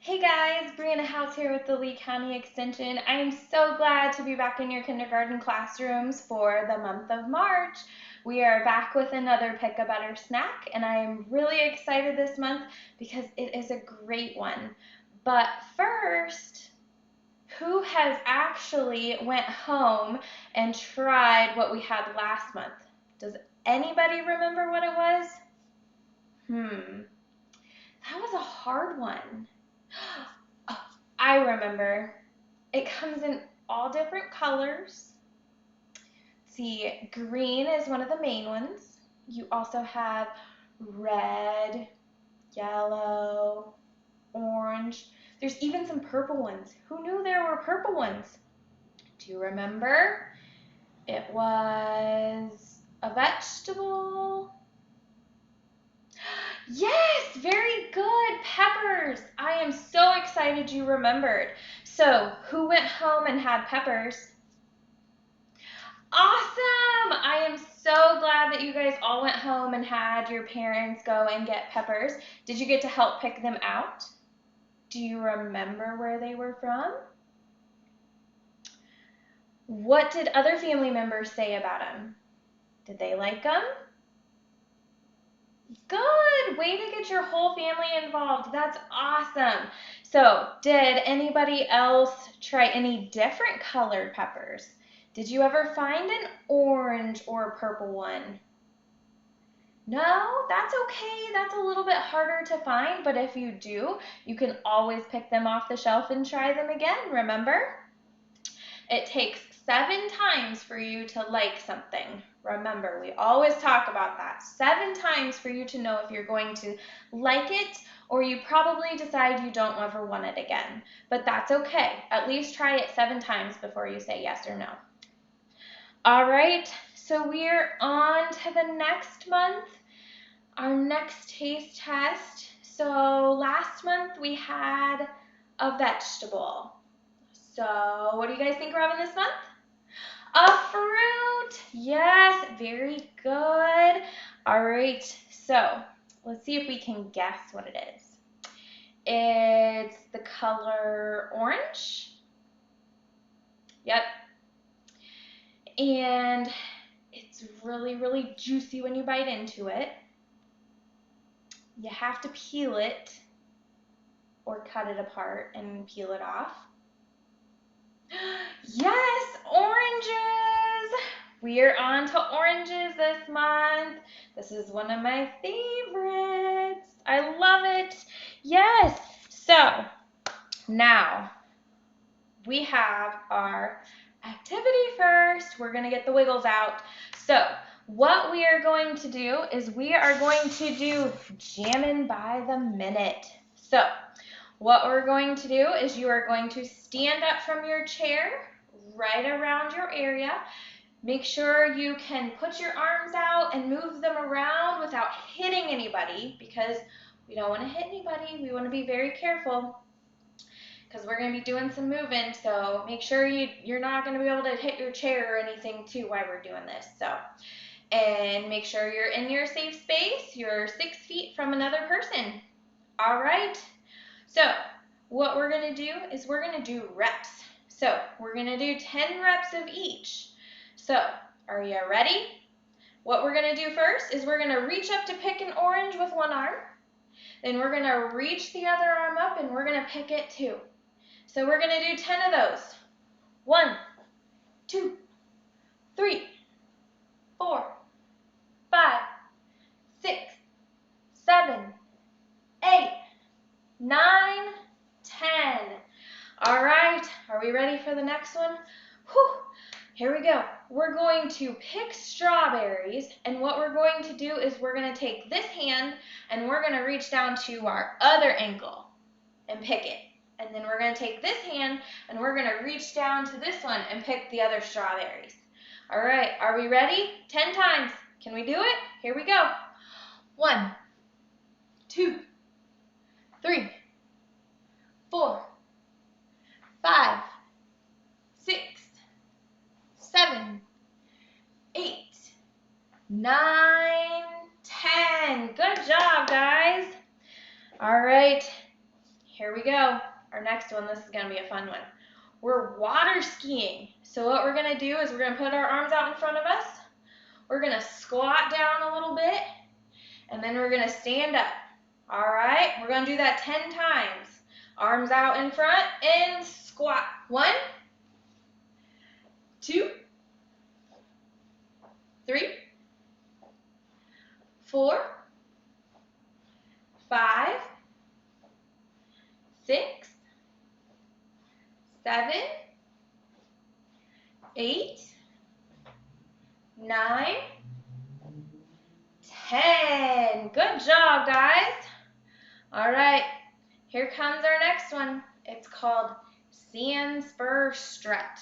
Hey guys, Brianna House here with the Lee County Extension. I am so glad to be back in your kindergarten classrooms for the month of March. We are back with another Pick a Better snack, and I am really excited this month because it is a great one. But first, who has actually went home and tried what we had last month? Does anybody remember what it was? That was a hard one. Oh, I remember. It comes in all different colors. See, green is one of the main ones. You also have red, yellow, orange. There's even some purple ones. Who knew there were purple ones? Do you remember? It was a vegetable. Yes, very good. Peppers. I am so excited you remembered. So, who went home and had peppers? Awesome! I am so glad that you guys all went home and had your parents go and get peppers. Did you get to help pick them out? Do you remember where they were from? What did other family members say about them? Did they like them? Good. Way to get your whole family involved. That's awesome. So, did anybody else try any different colored peppers? Did you ever find an orange or a purple one? No, that's okay. That's a little bit harder to find, but if you do, you can always pick them off the shelf and try them again, remember? It takes 7 times for you to like something. Remember, we always talk about that. 7 times for you to know if you're going to like it or you probably decide you don't ever want it again. But that's okay. At least try it 7 times before you say yes or no. All right, so we're on to the next month, our next taste test. So last month we had a vegetable. So what do you guys think we're having this month? A fruit. Yes, very good. All right, so let's see if we can guess what it is. It's the color orange. Yep. And it's really, really juicy when you bite into it. You have to peel it or cut it apart and peel it off. Yes, oranges! We are on to oranges this month. This is one of my favorites. I love it. Yes. So now we have our activity first. We're going to get the wiggles out. So what we are going to do is we are going to do Jammin by the minute. So what we're going to do is you are going to stand up from your chair right around your area. Make sure you can put your arms out and move them around without hitting anybody because we don't want to hit anybody. We want to be very careful because we're going to be doing some moving. So make sure you're not going to be able to hit your chair or anything too while we're doing this. And make sure you're in your safe space. You're 6 feet from another person. All right. So what we're going to do is we're going to do reps. So we're going to do 10 reps of each. So are you ready? What we're going to do first is we're going to reach up to pick an orange with one arm. Then we're going to reach the other arm up and we're going to pick it too. So we're going to do 10 of those. 1, 2, 3, 4, 5, 6, 7, 8, 9, 10. All right, are we ready for the next one? Whew. Here we go. We're going to pick strawberries, and what we're going to do is we're going to take this hand and we're going to reach down to our other ankle and pick it. And then we're going to take this hand and we're going to reach down to this one and pick the other strawberries. All right, are we ready? 10 times. Can we do it? Here we go. 1, 2, 3, 4, 5, 6, 7, 8, 9, 10. Good job, guys. All right, here we go. Our next one, this is going to be a fun one. We're water skiing. So what we're going to do is we're going to put our arms out in front of us. We're going to squat down a little bit, and then we're going to stand up. All right, we're going to do that 10 times. Arms out in front and squat. 1, 2, 3, 4, 5, 6, 7, 8, 9, 10. Good job, guys. All right, here comes our next one. It's called Spur Strut.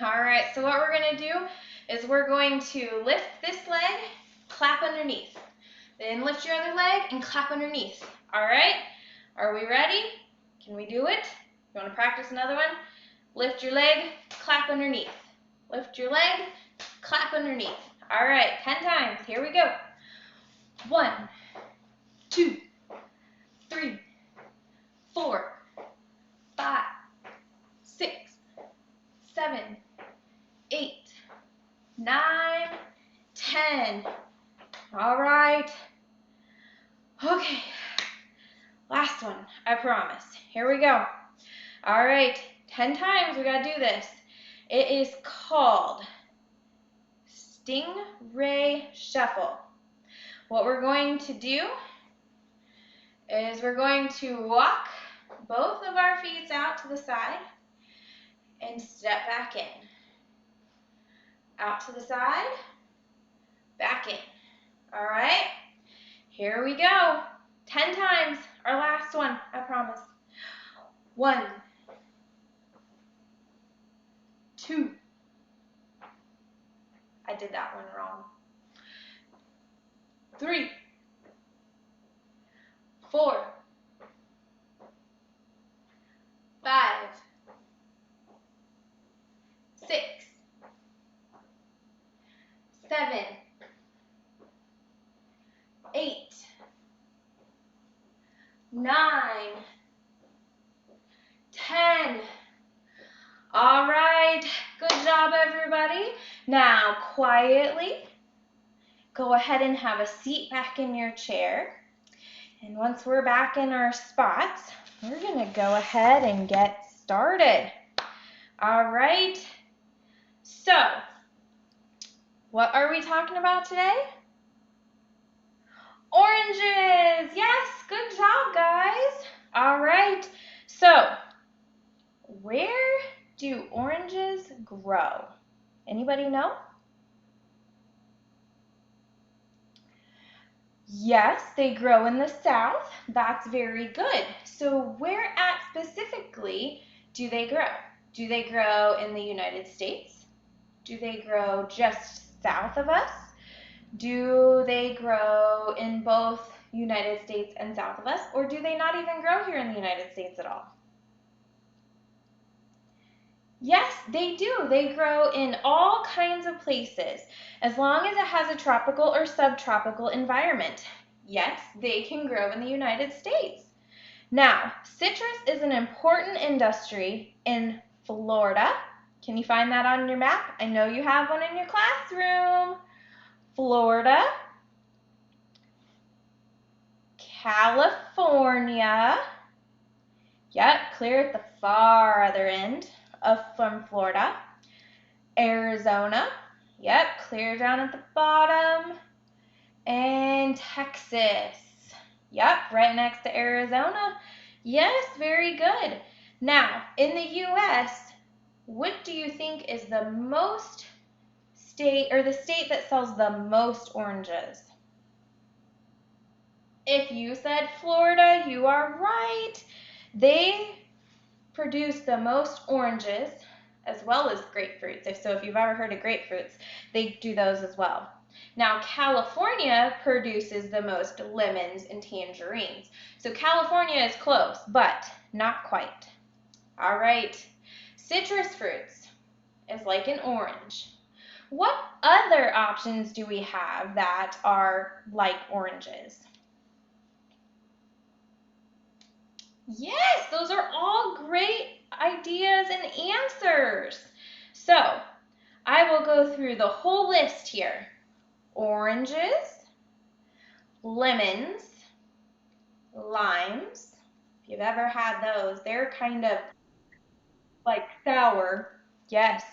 All right, so what we're going to do is we're going to lift this leg, clap underneath. Then lift your other leg and clap underneath. All right, are we ready? Can we do it? You want to practice another one? Lift your leg, clap underneath. Lift your leg, clap underneath. All right, 10 times. Here we go. 1, 2, 3, 4, 5, 6, 7, 8, 9, 10. All right. Okay. Last one, I promise. Here we go. All right. 10 times we got to do this. It is called Stingray Shuffle. What we're going to do is we're going to walk both of our feet out to the side and step back in. Out to the side, back in. All right, here we go. 10 times, our last one, I promise. 1, 2. I did that one wrong. 3, 4, 5, 6, 7, 8, 9, 10. All right, good job, everybody. Now, quietly, go ahead and have a seat back in your chair. And once we're back in our spots, we're going to go ahead and get started. All right, so what are we talking about today? Oranges. Yes, good job, guys. All right, so where do oranges grow? Anybody know? Yes, they grow in the South. That's very good. So where at specifically do they grow? Do they grow in the United States? Do they grow just south of us? Do they grow in both United States and south of us? Or do they not even grow here in the United States at all? Yes, they do. They grow in all kinds of places, as long as it has a tropical or subtropical environment. Yes, they can grow in the United States. Now, citrus is an important industry in Florida. Can you find that on your map? I know you have one in your classroom. Florida, California. Yep, clear at the far other end from Florida. Arizona. Yep, clear down at the bottom. And Texas. Yep, right next to Arizona. Yes, very good. Now, in the U.S., what do you think is the state that sells the most oranges? If you said Florida, you are right. They produce the most oranges as well as grapefruits. So if you've ever heard of grapefruits, they do those as well. Now, California produces the most lemons and tangerines. So California is close, but not quite. All right, citrus fruits is like an orange. What other options do we have that are like oranges? Yes, those are all great ideas and answers. So, I will go through the whole list here. Oranges, lemons, limes. If you've ever had those, they're kind of like sour. Yes.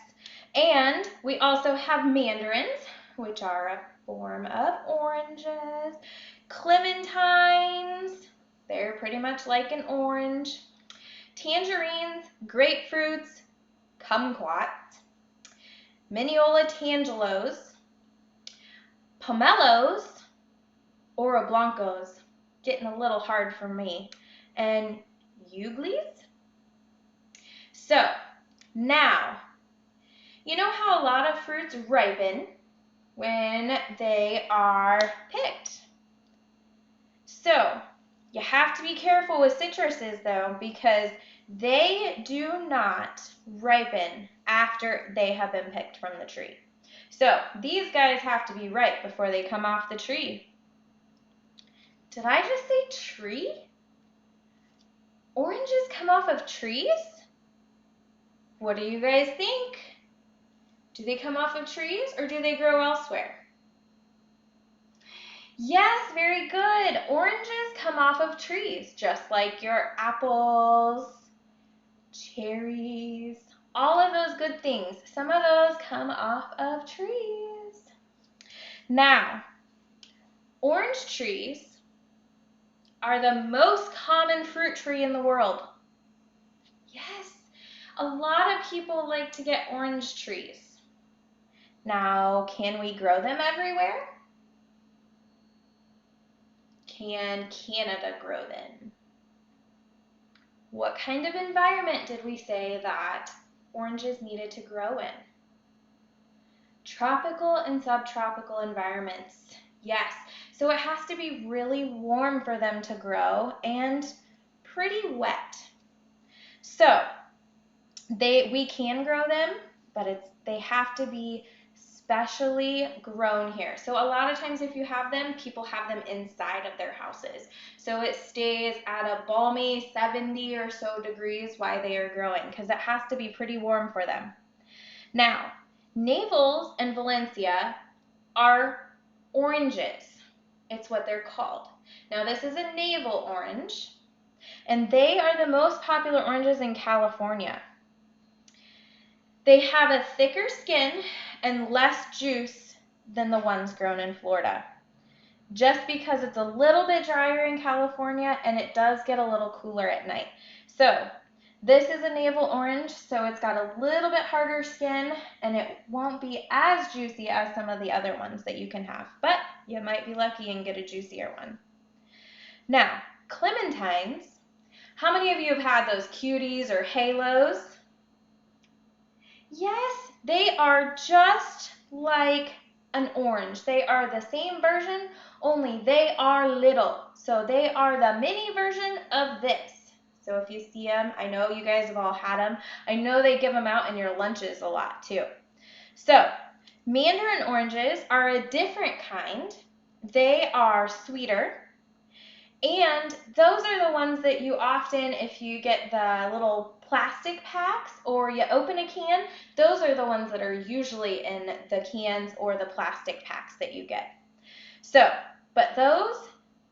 And we also have mandarins, which are a form of oranges. Clementines, they're pretty much like an orange. Tangerines, grapefruits, kumquats. Mineola tangelos, pomelos, oro blancos, getting a little hard for me, and uglis. So, now, you know how a lot of fruits ripen when they are picked. So, you have to be careful with citruses though, because they do not ripen after they have been picked from the tree. So, these guys have to be ripe before they come off the tree. Did I just say tree? Oranges come off of trees? What do you guys think? Do they come off of trees or do they grow elsewhere? Yes, very good. Oranges come off of trees, just like your apples, cherries, all of those good things. Some of those come off of trees. Now, orange trees are the most common fruit tree in the world. Yes, a lot of people like to get orange trees. Now, can we grow them everywhere? Can Canada grow them? What kind of environment did we say that oranges needed to grow in? Tropical and subtropical environments. Yes, so it has to be really warm for them to grow and pretty wet. So we can grow them, but they have to be specially grown here. So a lot of times if you have them, people have them inside of their houses. So it stays at a balmy 70 or so degrees while they are growing because it has to be pretty warm for them. Now, Navels and Valencia are oranges. It's what they're called. Now this is a navel orange, and they are the most popular oranges in California. They have a thicker skin and less juice than the ones grown in Florida, just because it's a little bit drier in California and it does get a little cooler at night. So this is a navel orange, so it's got a little bit harder skin and it won't be as juicy as some of the other ones that you can have, but you might be lucky and get a juicier one. Now, clementines, how many of you have had those cuties or halos? Yes, they are just like an orange. They are the same version, only they are little. So they are the mini version of this. So if you see them, I know you guys have all had them. I know they give them out in your lunches a lot too. So mandarin oranges are a different kind. They are sweeter. And those are the ones that you often, if you get the little plastic packs or you open a can, those are the ones that are usually in the cans or the plastic packs that you get. So, but those,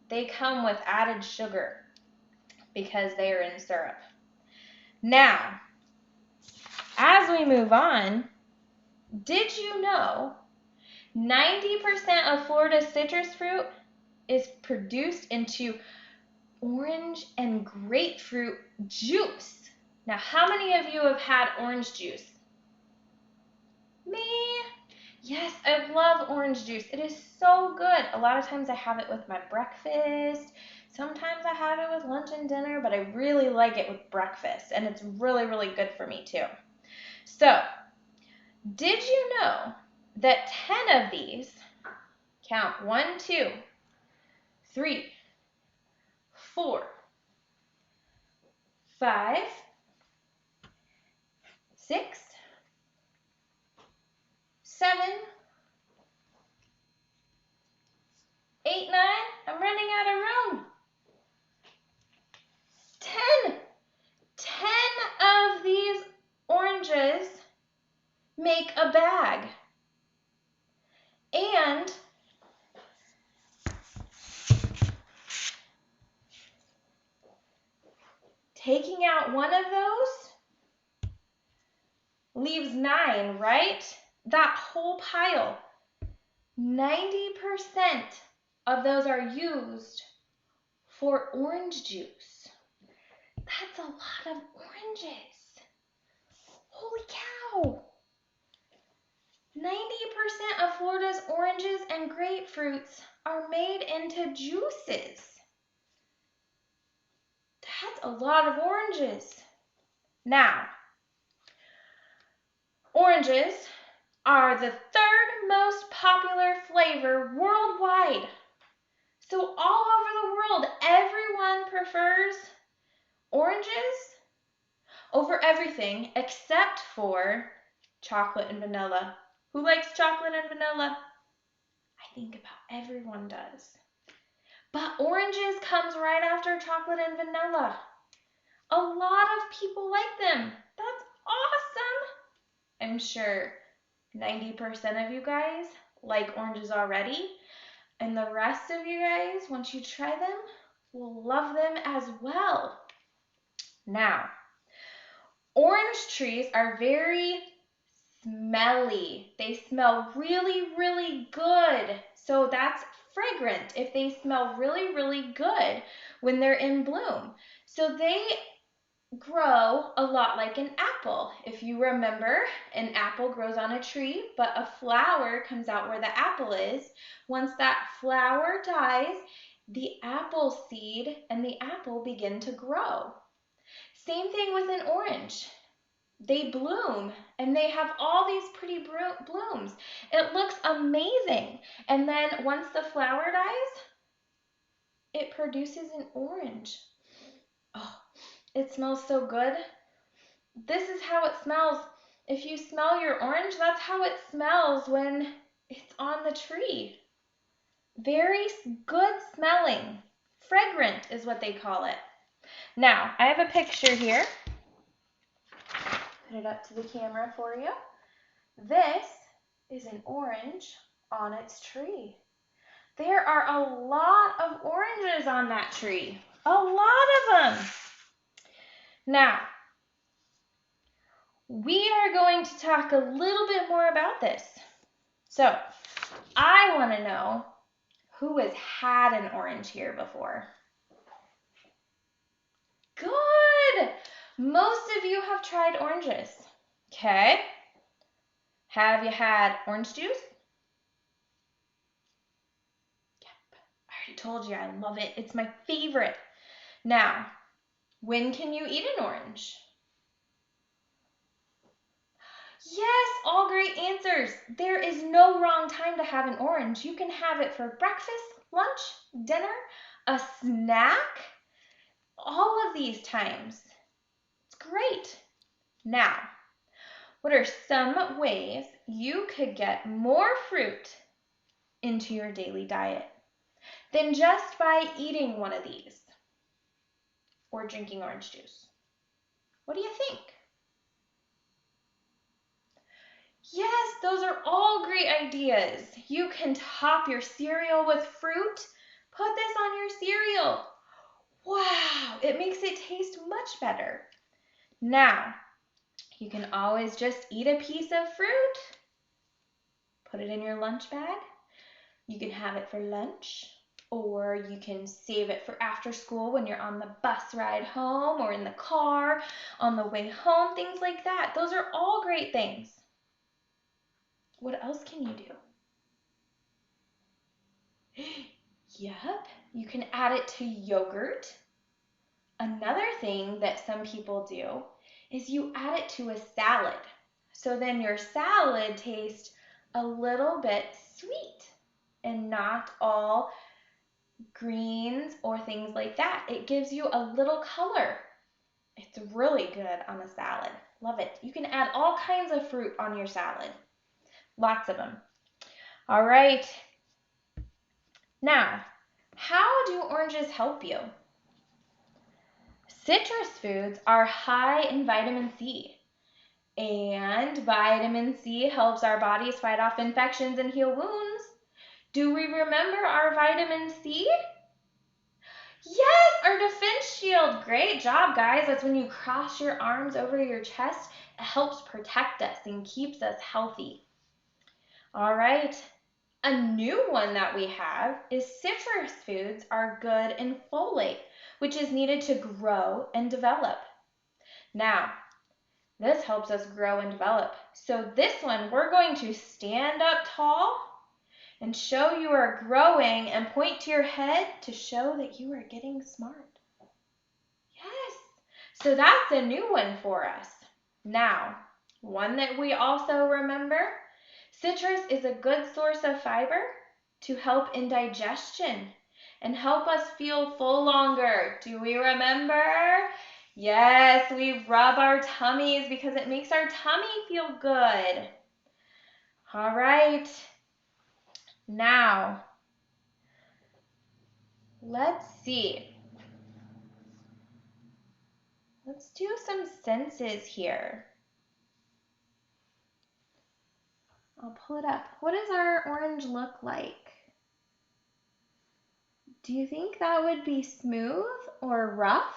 they come with added sugar because they are in syrup. Now, as we move on, did you know 90% of Florida's citrus fruit is produced into orange and grapefruit juice? Now, how many of you have had orange juice? Me? Yes, I love orange juice. It is so good. A lot of times I have it with my breakfast. Sometimes I have it with lunch and dinner, but I really like it with breakfast, and it's really, really good for me too. So, did you know that 10 of these, count 1, 2, 3, 4, 5, 6, 7, 8, 9, I'm running out of room. 10 a bag. And taking out one of those leaves 9, right? That whole pile. 90% of those are used for orange juice. That's a lot of oranges. Holy cow! 90% of Florida's oranges and grapefruits are made into juices. That's a lot of oranges. Now, oranges are the third most popular flavor worldwide. So all over the world, everyone prefers oranges over everything except for chocolate and vanilla. Who likes chocolate and vanilla? I think about everyone does. But oranges comes right after chocolate and vanilla. A lot of people like them. That's awesome. I'm sure 90% of you guys like oranges already. And the rest of you guys, once you try them, will love them as well. Now, orange trees are very smelly. They smell really, really good. So that's fragrant if they smell really, really good when they're in bloom. So they grow a lot like an apple. If you remember, an apple grows on a tree, but a flower comes out where the apple is. Once that flower dies, the apple seed and the apple begin to grow. Same thing with an orange. They bloom and they have all these pretty blooms. It looks amazing. And then once the flower dies, it produces an orange. Oh, it smells so good. This is how it smells. If you smell your orange, that's how it smells when it's on the tree. Very good smelling. Fragrant is what they call it. Now, I have a picture here. Put it up to the camera for you. This is an orange on its tree. There are a lot of oranges on that tree. A lot of them. Now, we are going to talk a little bit more about this. So, I want to know who has had an orange here before. Good! Most of you have tried oranges. Okay. Have you had orange juice? Yep. I already told you I love it. It's my favorite. Now, when can you eat an orange? Yes, all great answers. There is no wrong time to have an orange. You can have it for breakfast, lunch, dinner, a snack, all of these times. It's great. Now, what are some ways you could get more fruit into your daily diet than just by eating one of these or drinking orange juice? What do you think? Yes, those are all great ideas. You can top your cereal with fruit. Put this on your cereal. Wow, it makes it taste much better. Now, you can always just eat a piece of fruit. Put it in your lunch bag. You can have it for lunch, or you can save it for after school when you're on the bus ride home or in the car on the way home, things like that. Those are all great things. What else can you do? Yep, you can add it to yogurt. Another thing that some people do is you add it to a salad. So then your salad tastes a little bit sweet and not all greens or things like that. It gives you a little color. It's really good on a salad. Love it. You can add all kinds of fruit on your salad. Lots of them. All right. Now, how do oranges help you? Citrus foods are high in vitamin C, And vitamin C helps our bodies fight off infections and heal wounds. Do we remember our vitamin C? Yes, our defense shield. Great job, guys. That's when you cross your arms over your chest. It helps protect us and keeps us healthy. All right. A new one that we have is citrus foods are good in folate, which is needed to grow and develop. Now, this helps us grow and develop. So this one, we're going to stand up tall and show you are growing and point to your head to show that you are getting smart. Yes. So that's a new one for us. Now, one that we also remember, citrus is a good source of fiber to help in digestion and help us feel full longer. Do we remember? Yes, we rub our tummies because it makes our tummy feel good. All right. Now, let's see. Let's do some senses here. I'll pull it up. What does our orange look like? Do you think that would be smooth or rough?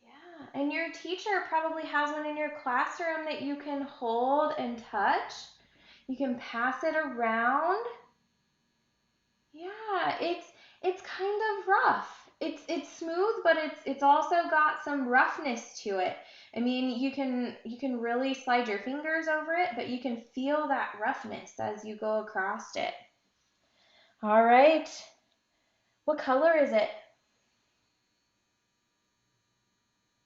Yeah, and your teacher probably has one in your classroom that you can hold and touch. You can pass it around. Yeah, it's kind of rough. It's smooth, but it's also got some roughness to it. I mean, you can really slide your fingers over it, but you can feel that roughness as you go across it. All right. What color is it?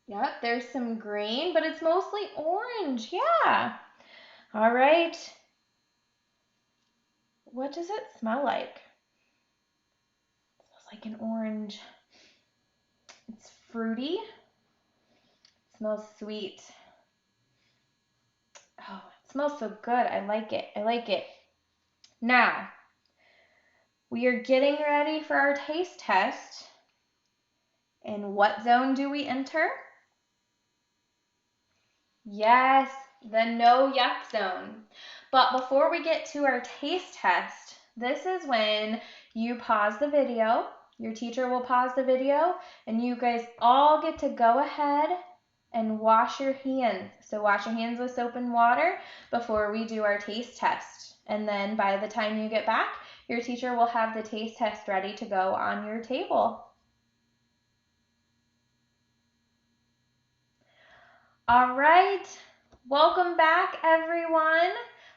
Yep, there's some green, but it's mostly orange. Yeah. All right. What does it smell like? It smells like an orange. It's fruity. It smells sweet. Oh, it smells so good. I like it. I like it. Now, we are getting ready for our taste test. And what zone do we enter? Yes, the no yuck zone. But before we get to our taste test, this is when you pause the video. Your teacher will pause the video, and you guys all get to go ahead and wash your hands. So wash your hands with soap and water before we do our taste test. And then by the time you get back, your teacher will have the taste test ready to go on your table. All right, welcome back, everyone.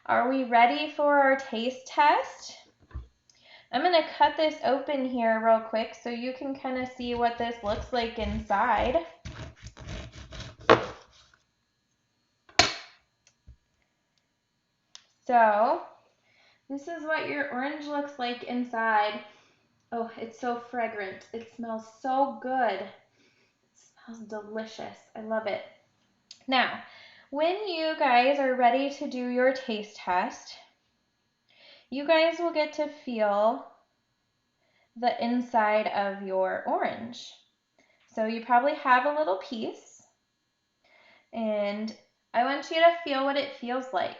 Are we ready for our taste test? I'm going to cut this open here real quick so you can kind of see what this looks like inside. So, this is what your orange looks like inside. Oh, it's so fragrant. It smells so good. It smells delicious. I love it. Now, when you guys are ready to do your taste test, you guys will get to feel the inside of your orange. So you probably have a little piece, and I want you to feel what it feels like.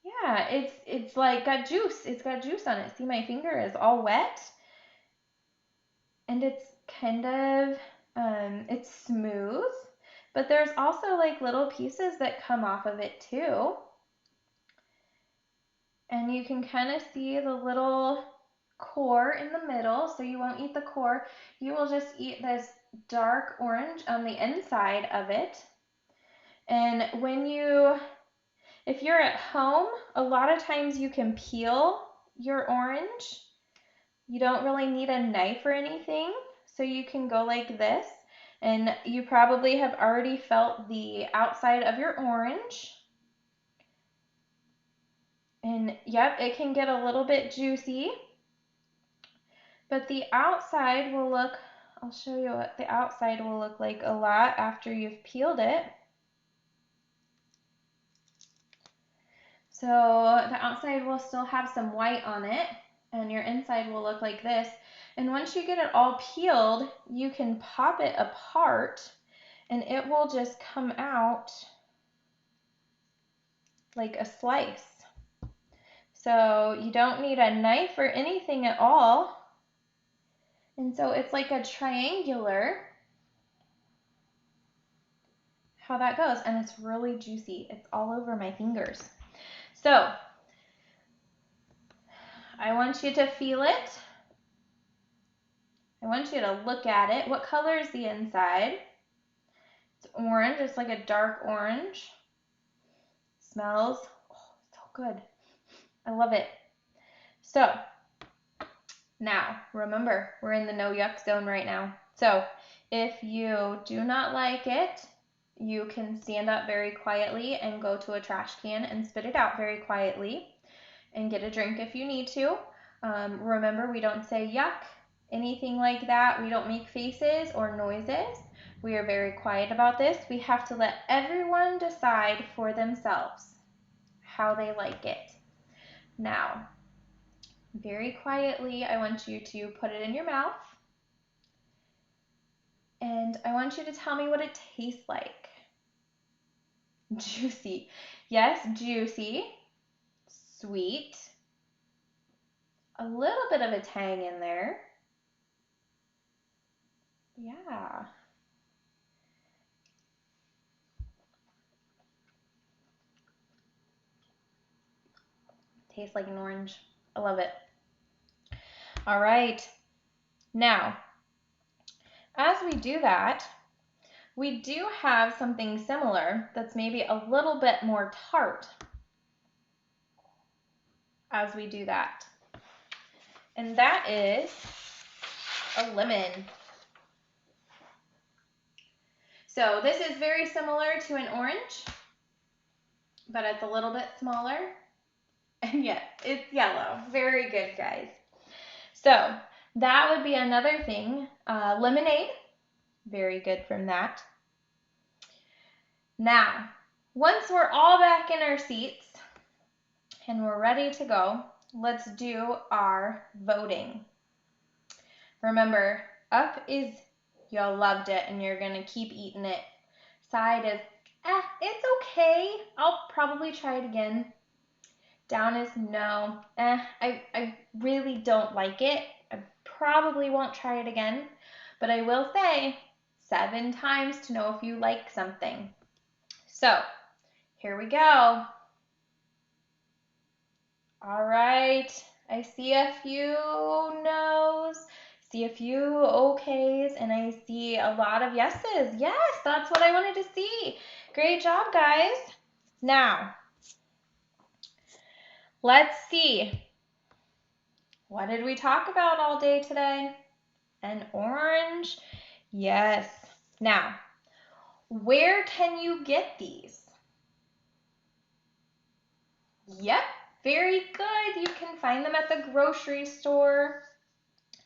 Yeah, it's like got juice. It's got juice on it. See, my finger is all wet, and it's kind of it's smooth, but there's also like little pieces that come off of it too. And you can kind of see the little core in the middle, so you won't eat the core. You will just eat this dark orange on the inside of it. And if you're at home, a lot of times you can peel your orange. You don't really need a knife or anything, so you can go like this. And you probably have already felt the outside of your orange. And yep, it can get a little bit juicy. But the outside will look, I'll show you what the outside will look like a lot after you've peeled it. So the outside will still have some white on it, and your inside will look like this. And once you get it all peeled, you can pop it apart and it will just come out like a slice. So you don't need a knife or anything at all. And so it's like a triangular, how that goes. And it's really juicy. It's all over my fingers. So I want you to feel it. I want you to look at it. What color is the inside? It's orange. It's like a dark orange. Smells so good. I love it. So now, remember, we're in the no yuck zone right now. So if you do not like it, you can stand up very quietly and go to a trash can and spit it out very quietly and get a drink if you need to. Remember, we don't say yuck, anything like that. We don't make faces or noises. We are very quiet about this. We have to let everyone decide for themselves how they like it. Now, very quietly, I want you to put it in your mouth. And I want you to tell me what it tastes like. Juicy. Yes, juicy. Sweet. A little bit of a tang in there. Yeah. Tastes like an orange. I love it. All right. Now, as we do that, we do have something similar that's maybe a little bit more tart as we do that. And that is a lemon. So this is very similar to an orange, but it's a little bit smaller. And yet it's yellow. Very good, guys. So that would be another thing. Lemonade. Very good from that. Now, once we're all back in our seats and we're ready to go, let's do our voting. Remember, up is you loved it and you're going to keep eating it. Side is, it's okay. I'll probably try it again. Down is no. I really don't like it. I probably won't try it again. But I will say 7 times to know if you like something. So, here we go. All right. I see a few no's, see a few okays, and I see a lot of yeses. Yes, that's what I wanted to see. Great job, guys. Now, let's see. What did we talk about all day today? An orange. Yes. Now, where can you get these? Yep, very good. You can find them at the grocery store.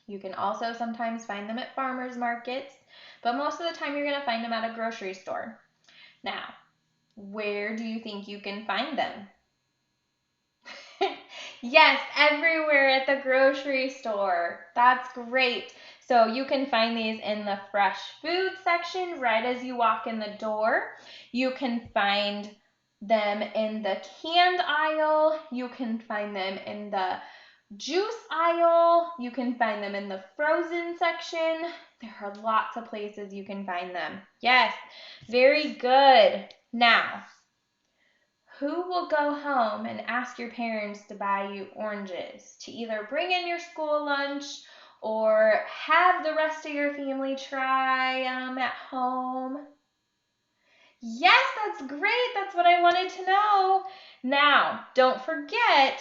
You can also sometimes find them at farmers markets, but most of the time you're going to find them at a grocery store. Now, where do you think you can find them? Yes, everywhere at the grocery store. That's great. So you can find these in the fresh food section right as you walk in the door. You can find them in the canned aisle. You can find them in the juice aisle. You can find them in the frozen section. There are lots of places you can find them. Yes, very good. Now, who will go home and ask your parents to buy you oranges to either bring in your school lunch or have the rest of your family try at home? Yes, that's great. That's what I wanted to know. Now, don't forget,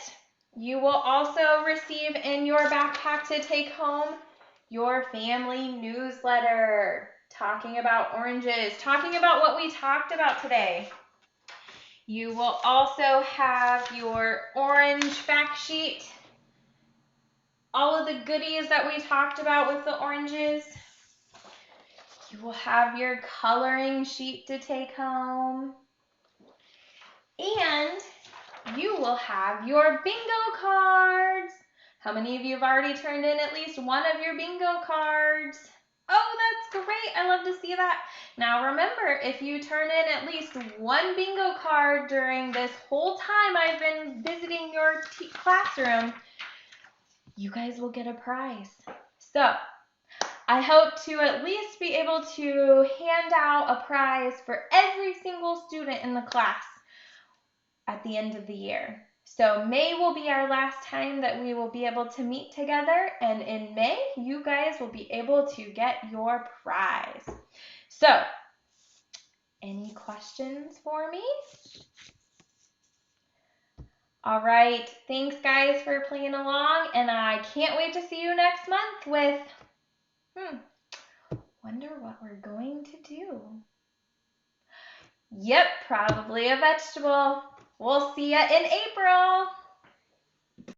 you will also receive in your backpack to take home your family newsletter talking about oranges, talking about what we talked about today. You will also have your orange fact sheet, all of the goodies that we talked about with the oranges. You will have your coloring sheet to take home. And you will have your bingo cards. How many of you have already turned in at least one of your bingo cards? Oh, that's great. I love to see that. Now remember, if you turn in at least one bingo card during this whole time I've been visiting your classroom, you guys will get a prize. So I hope to at least be able to hand out a prize for every single student in the class at the end of the year. So May will be our last time that we will be able to meet together, and in May, you guys will be able to get your prize. So, any questions for me? All right, thanks guys for playing along, and I can't wait to see you next month with, wonder what we're going to do. Yep, probably a vegetable. We'll see ya in April.